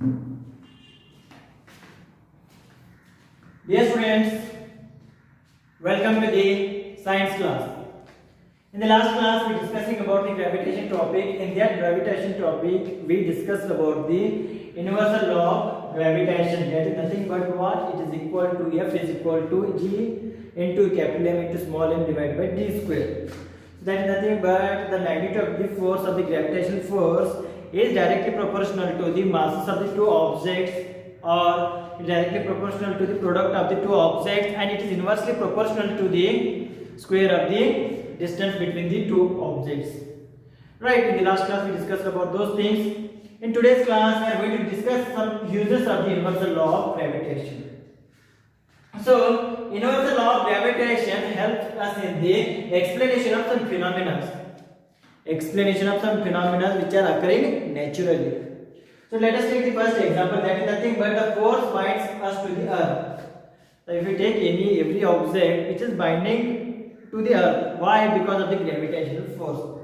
Dear students, welcome to the science class. In the last class, we discussing about the gravitation topic. In that gravitation topic, we discussed about the universal law of gravitation. That is nothing but what? It is equal to F is equal to G into capital M into small m divided by D square. So that is nothing but the magnitude of the force of the gravitational force is directly proportional to the masses of the two objects, or directly proportional to the product of the two objects, and it is inversely proportional to the square of the distance between the two objects. Right, in the last class we discussed about those things. In today's class we are going to discuss some uses of the universal law of gravitation. So, universal law of gravitation helps us in the explanation of some phenomena. Explanation of some phenomena which are occurring naturally. So let us take the first example, that is nothing but the force binds us to the earth. So if we take every object which is binding to the earth, why? Because of the gravitational force.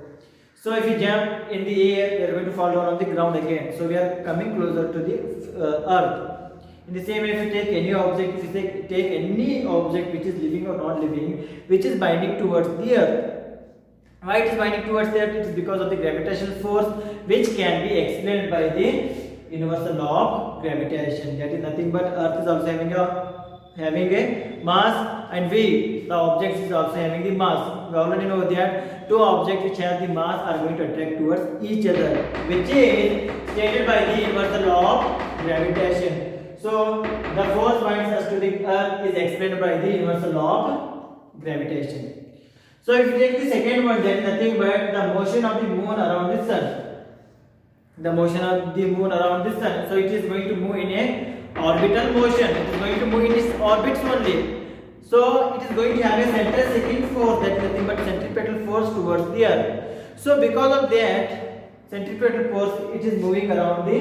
So if we jump in the air, we are going to fall down on the ground again. So we are coming closer to the earth. In the same way, if we take any object, if we take any object which is living or not living, which is binding towards the earth. Why it is binding towards the earth? It is because of the gravitational force, which can be explained by the universal law of gravitation. That is nothing but earth is also having a mass, and the object is also having the mass. We already know that two objects which have the mass are going to attract towards each other, which is stated by the universal law of gravitation. So the force binds us to the earth is explained by the universal law of gravitation. So if you take the second one, then nothing but the motion of the moon around the sun. The motion of the moon around the sun. So it is going to move in a orbital motion. It is going to move in its orbits only. So it is going to have a centrifugal force, that is nothing but centripetal force towards the earth. So because of that centripetal force, it is moving around the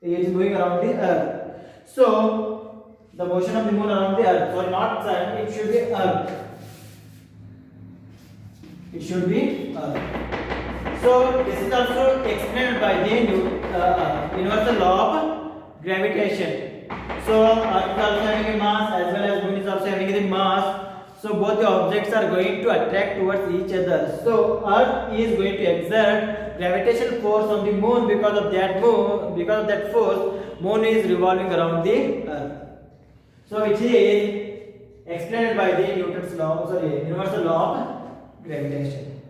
earth. So the motion of the moon around the earth, so not sun, it should be earth. It should be earth. So this is also explained by the universal law of gravitation. So earth is also having a mass as well as moon is also having a mass. So both the objects are going to attract towards each other. So earth is going to exert gravitational force on the moon. Because of that force, moon is revolving around the earth. So which is explained by the universal law of gravitation.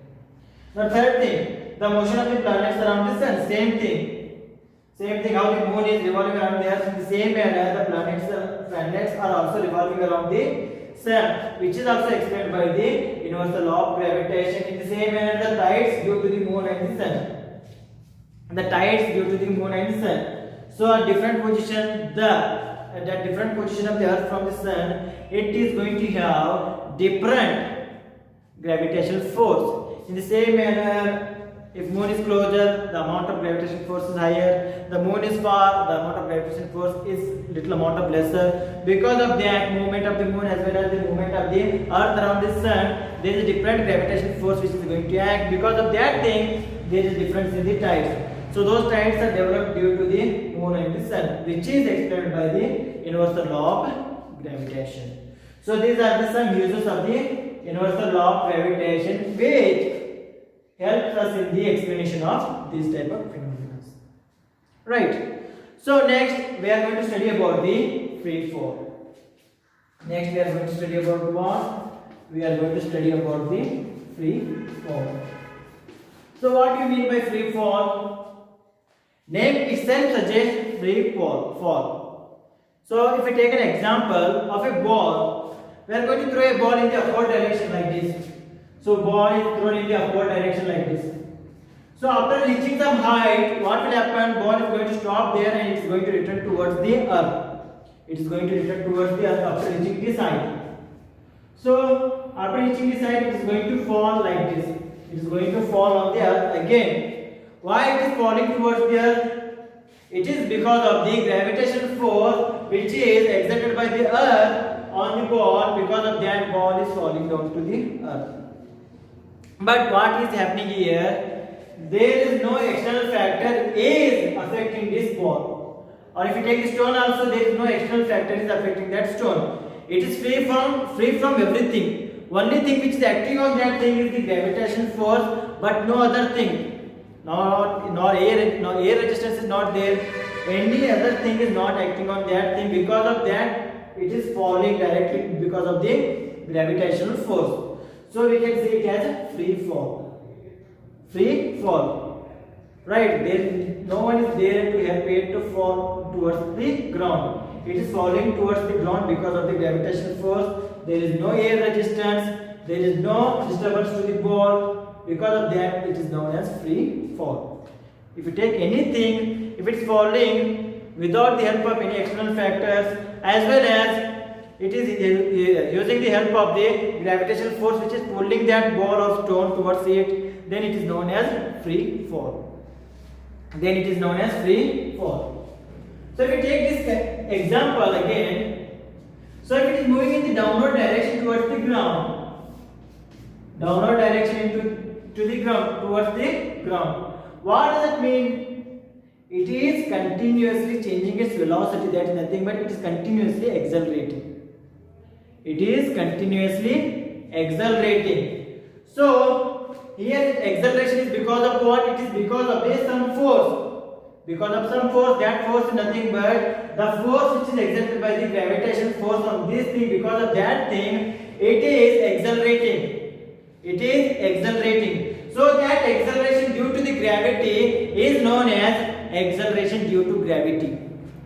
The third thing, the motion of the planets around the sun. Same thing, how the moon is revolving around the earth. In the same manner, the planets are also revolving around the sun, which is also explained by the universal law of gravitation. In the same manner, the tides due to the moon and the sun. So at different position, the different position of the earth from the sun, it is going to have different gravitational force. In the same manner, if moon is closer, the amount of gravitational force is higher. The moon is far, the amount of gravitational force is little amount of lesser. Because of that movement of the moon as well as the movement of the earth around the sun, there is a different gravitational force which is going to act. Because of that thing, there is a difference in the tides. So those tides are developed due to the moon and the sun, which is explained by the universal law of gravitation. So these are some uses of the universal law of gravitation, which helps us in the explanation of this type of phenomena. Right. So next we are going to study about the free fall. Next we are going to study about what? We are going to study about the free fall. So what do you mean by free fall? Name itself suggests free fall. So if we take an example of a ball, we are going to throw a ball in the upward direction like this. So ball is thrown in the upward direction like this. So after reaching some height, what will happen? Ball is going to stop there and it is going to return towards the earth. It is going to return towards the earth after reaching this height. So after reaching this height, it is going to fall like this. It is going to fall on the earth again. Why it is falling towards the earth? It is because of the gravitational force which is exerted by the earth on the ball. Because of that, ball is falling down to the earth. But what is happening here? There is no external factor is affecting this ball. fall. Or if you take the stone also, there is no external factor is affecting that stone. It is free from everything. Only thing which is acting on that thing is the gravitational force, but no other thing. Nor air resistance is not there. Any other thing is not acting on that thing. Because of that, it is falling directly because of the gravitational force. So we can say it as a free fall. Free fall. Right? No one is there to help it to fall towards the ground. It is falling towards the ground because of the gravitational force. There is no air resistance. There is no disturbance to the ball. Because of that, it is known as free fall. If you take anything, if it is falling without the help of any external factors, as well as it is using the help of the gravitational force which is pulling that ball or stone towards it, then it is known as free fall. Then it is known as free fall. So if we take this example again, so if it is moving in the downward direction towards the ground, downward direction to the ground, towards the ground, what does it mean? It is continuously changing its velocity. That is nothing but it is continuously accelerating. It is continuously accelerating. So here acceleration is because of what? It is because of some force. Because of some force, that force is nothing but the force which is exerted by the gravitational force on this thing. Because of that thing, it is accelerating. It is accelerating. So that acceleration due to the gravity is known as acceleration due to gravity.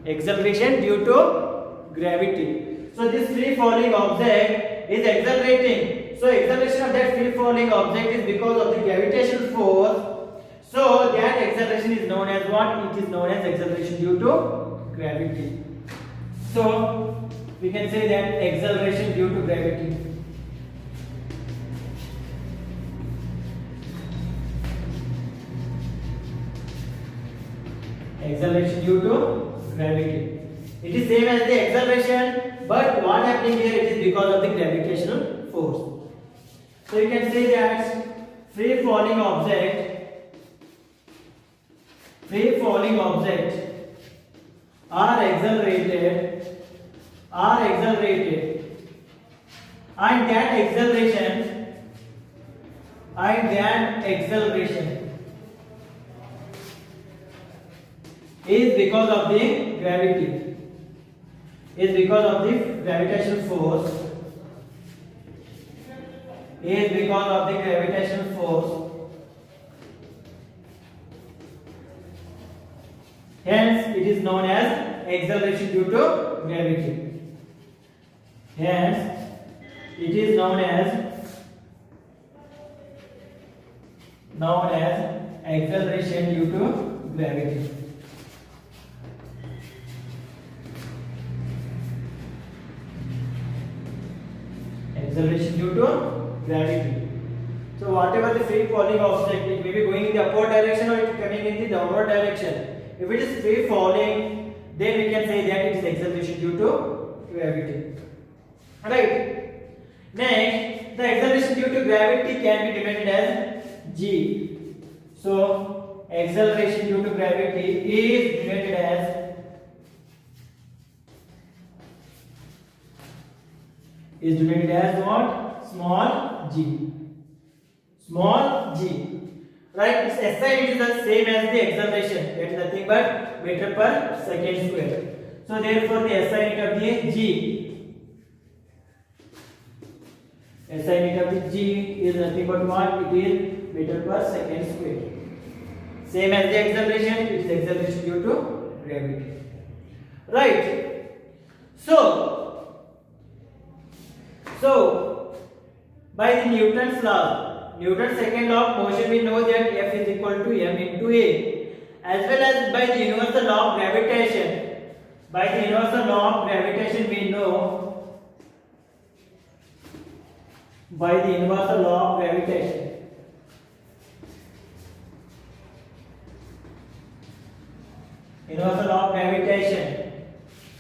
Acceleration due to gravity. So this free falling object is accelerating. So acceleration of that free falling object is because of the gravitational force. So that acceleration is known as what? It is known as acceleration due to gravity. So we can say that acceleration due to gravity. Acceleration due to gravity. It is same as the acceleration, but what happening here? It is because of the gravitational force. So you can say that free falling object are accelerated, and that acceleration is because of the gravity, is because of the gravitational force, is because of the gravitational force. Hence it is known as acceleration due to gravity. Hence it is known as acceleration due to gravity. Acceleration due to gravity. So whatever the free falling object, it may be going in the upward direction or it is coming in the downward direction. If it is free falling, then we can say that it is acceleration due to gravity. Right. Next, the acceleration due to gravity can be denoted as g. So acceleration due to gravity is denoted as what? Small g. Small g. Right? Its SI is the same as the acceleration. That is nothing but meter per second square. So therefore the SI unit of the g. SI unit of the g is nothing but what? It is meter per second square. Same as the acceleration. It is acceleration due to gravity. Right? So by the Newton's law, Newton's second law of motion, we know that F is equal to m into a, as well as by the universal law of gravitation. By the universal law of gravitation, we know, by the universal law of gravitation, universal law of gravitation.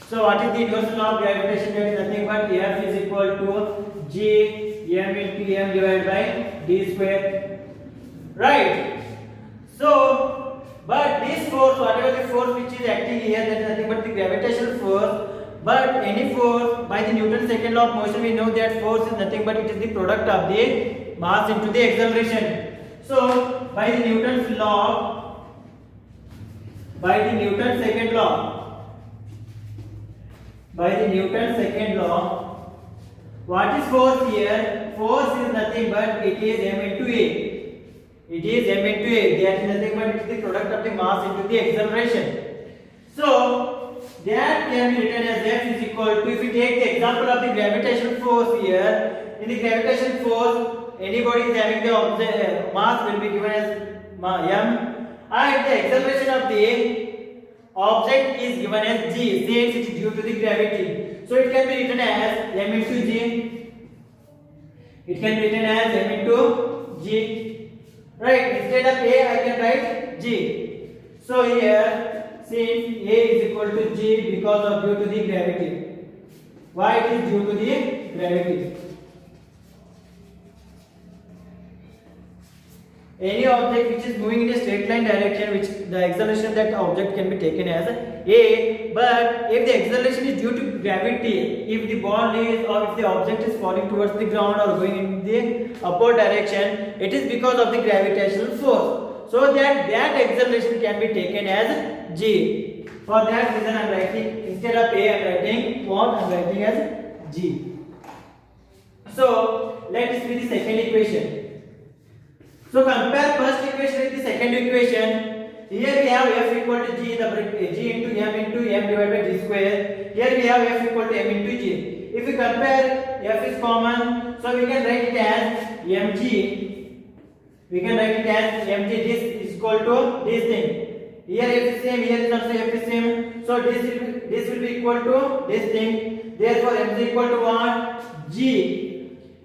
So what is the universal law of gravitation? That is nothing but F is equal to g m into m divided by d square. Right. So But this force, whatever the force which is acting here, that is nothing but the gravitational force. But any force, by the Newton's second law of motion, we know that force is nothing but it is the product of the mass into the acceleration. So by the Newton's law, by the Newton's second law, what is force here? Force is nothing but it is m into a. It is m into a. That is nothing but it is the product of the mass into the acceleration. So that can be written as F is equal to, if we take the example of the gravitational force here, in the gravitational force, anybody is having the object, mass will be given as m, and the acceleration of the object is given as g, since it is due to the gravity. So it can be written as m into g. It can be written as m into g. Right? Instead of a, I can write g. So here, since a is equal to g because of due to the gravity. Why it is due to the gravity? Any object which is moving in a straight line direction, which the acceleration of that object can be taken as a. But if the acceleration is due to gravity, if the ball is or if the object is falling towards the ground or going in the upward direction, it is because of the gravitational force. So that acceleration can be taken as g. For that reason, I am writing, instead of a, I am writing what? I am writing as g. So let us see the second equation. So compare first equation with the second equation. Here we have f equal to g in the bracket, g into m divided by g square. Here we have f equal to m into g. If we compare, f is common, so we can write it as mg. We can write it as mg. This is equal to this thing. Here f is same, here is also f is same. So this will be equal to this thing. Therefore m is equal to what? G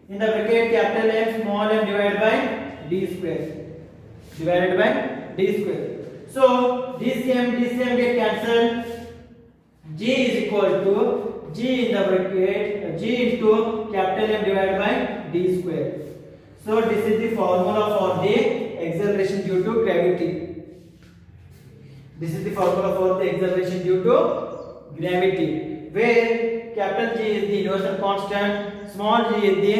in the bracket capital M small m divided by d square. Divided by d square. So this m get cancelled. G is equal to g in the bracket g into capital M divided by d square. So this is the formula for the acceleration due to gravity. This is the formula for the acceleration due to gravity, where capital G is the universal constant, small g is the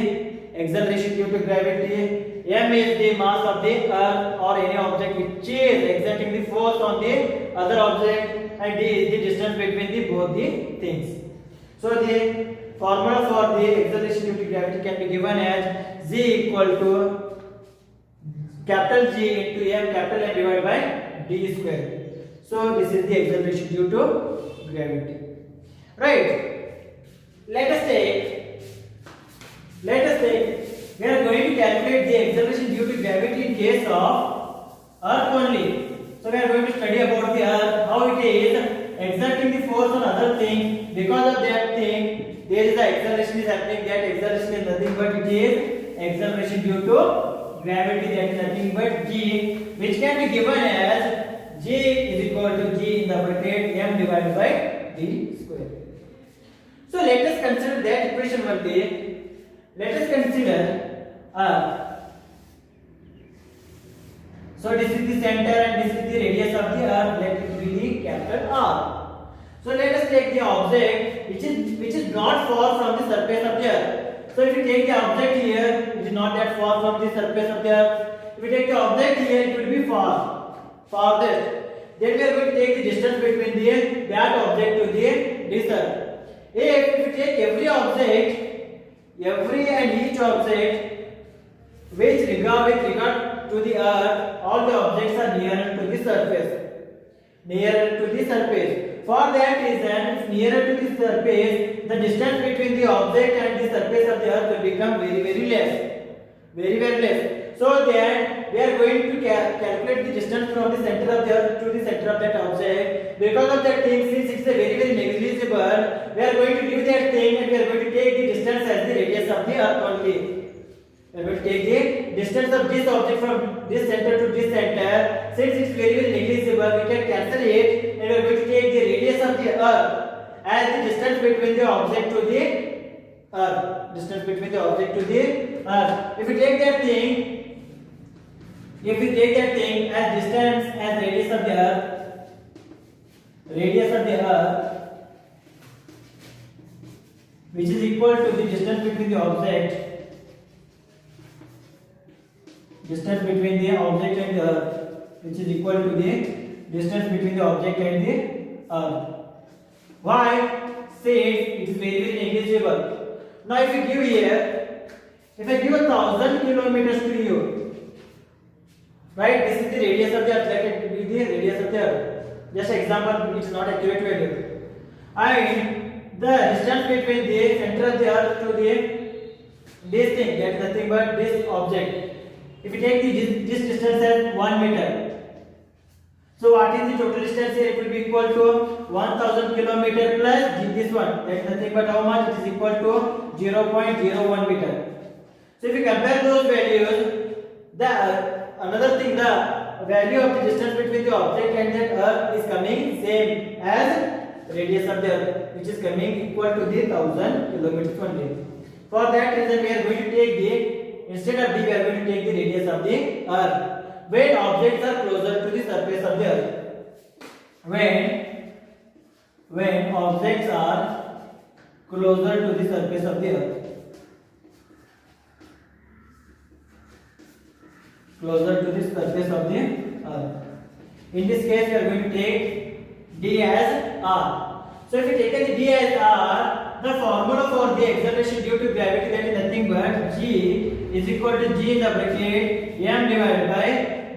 acceleration due to gravity, m is the mass of the earth or any object which is exerting the force on the other object, and d is the distance between the both the things. So the formula for the acceleration due to gravity can be given as z equal to capital G into m capital M divided by d square. So this is the acceleration due to gravity. Right? Let us take we are going to calculate the acceleration due to gravity in case of earth only. So we are going to study about the earth, how it is exerting the force on other thing. Because of that thing, there is the acceleration is happening. That acceleration is nothing but it is acceleration due to gravity. That is nothing but g, which can be given as g is equal to g in the bracket m divided by d square. So let us consider that equation one day. Let us consider earth. So this is the center and this is the radius of the earth. Let it be the capital R. So let us take the object which is not far from the surface of the earth. So if you take the object here, it is not that far from the surface of the earth. If you take the object here, it will be farthest. Then we are going to take the distance between that object to this earth. If you take every and each object with regard to the earth, all the objects are nearer to the surface. For that reason, nearer to the surface, the distance between the object and the surface of the earth will become very less. So that we are going to calculate the distance from the center of the earth to the center of that object. Because of that thing, since it's a very negligible, we are going to leave that thing and we are going to take the distance as the radius of the earth only. We are going to take the distance of this object from this center to this center. Since it's very negligible, we can cancel it and we are going to take the radius of the earth as the distance between the object to the earth. If we take that thing, If we take that thing as distance as radius of the earth, which is equal to the distance between the object and the earth, which is equal to the distance between the object and the earth. Why? Since it is very negligible. Now if I give 1,000 kilometers to you, right? This is the radius of the earth. Let it be the radius of the earth. Just example, it is not accurate value. And the distance between the center of the earth to this thing, that is nothing but this object. If you take this distance as 1 meter, so what is the total distance here? It will be equal to 1,000 kilometer plus this one. That is nothing but how much? It is equal to 0.01 meter. So if you compare those values, another thing, the value of the distance between the object and that earth is coming same as radius of the earth, which is coming equal to the 1,000 kilometers only. For that reason, we are going to take instead of d, we are going to take the radius of the earth when objects are closer to the surface of the earth. When objects are closer to the surface of the earth. Closer to the surface of the earth. In this case, we are going to take d as r. So if we take the d as r, the formula for the acceleration due to gravity, that is nothing but g is equal to g in the bracket m divided by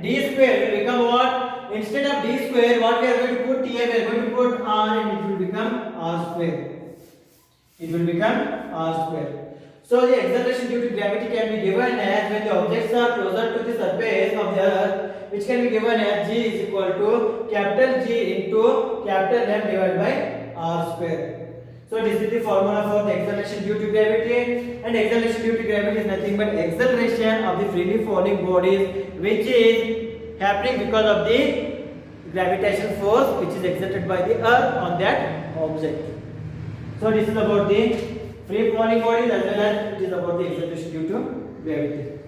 d square. It will become what? Instead of d square, what we are going to put here, we are going to put r, and it will become r square. It will become r square. So the acceleration due to gravity can be given as when the objects are closer to the surface of the earth, which can be given as g is equal to capital G into capital M divided by r square. So this is the formula for the acceleration due to gravity, and acceleration due to gravity is nothing but acceleration of the freely falling bodies, which is happening because of the gravitational force which is exerted by the earth on that object. So this is about the free falling bodies as well as it is about the acceleration due to gravity.